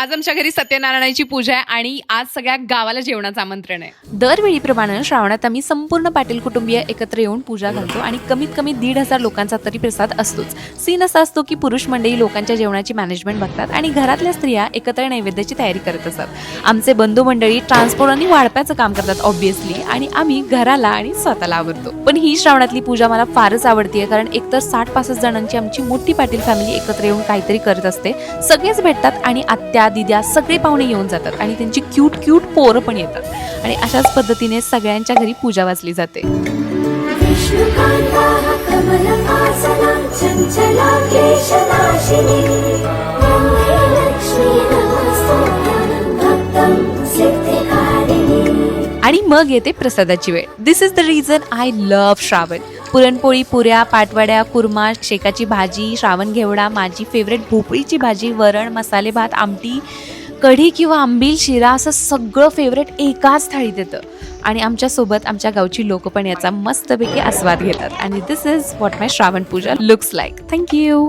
आज आमच्या घरी सत्यनारायणाची पूजा आहे आणि आज सगळ्या गावाला जेवणाचं आमंत्रण आहे. दरवेळीप्रमाणे श्रावणात आम्ही संपूर्ण पाटील कुटुंबीय एकत्र येऊन पूजा घालतो आणि कमीत कमी 1,500 लोकांचा तरी प्रसाद असतोच. सीन असा असतो की पुरुष मंडळी लोकांच्या जेवणाची मॅनेजमेंट बघतात आणि घरातल्या स्त्रिया एकत्र नैवेद्याची तयारी करत असतात. आमचे बंधू मंडळी ट्रान्सपोर्ट आणि वाढप्याचं काम करतात ऑब्व्हियसली, आणि आम्ही घराला आणि स्वतःला आवडतो. पण ही श्रावणातली पूजा मला फारच आवडते, कारण एकतर 60-65 जणांची आमची मोठी पाटील फॅमिली एकत्र येऊन काहीतरी करत असते. सगळेच भेटतात आणि आत्या दिद्या सगळे पाहुणे येऊन जातात आणि त्यांची क्यूट क्यूट पोरं पण येतात आणि अशाच पद्धतीने सगळ्यांच्या घरी पूजा वाचली जाते. आणि मग येते प्रसादाची वेळ. This is the reason I love Shravan. Puran poli, पुऱ्या, पाटवड्या, कुर्मा, शेकाची भाजी, श्रावण घेवडा, माझी फेवरेट भोपळीची भाजी, वरण, मसाले भात, आमटी, कढी किंवा आंबील, शिरा असं सगळं फेवरेट एकाच थाळीत येतं. आणि आमच्यासोबत आमच्या गावची लोक पण याचा मस्तपैकी आस्वाद घेतात. आणि this is what my Shravan puja looks like. Thank you.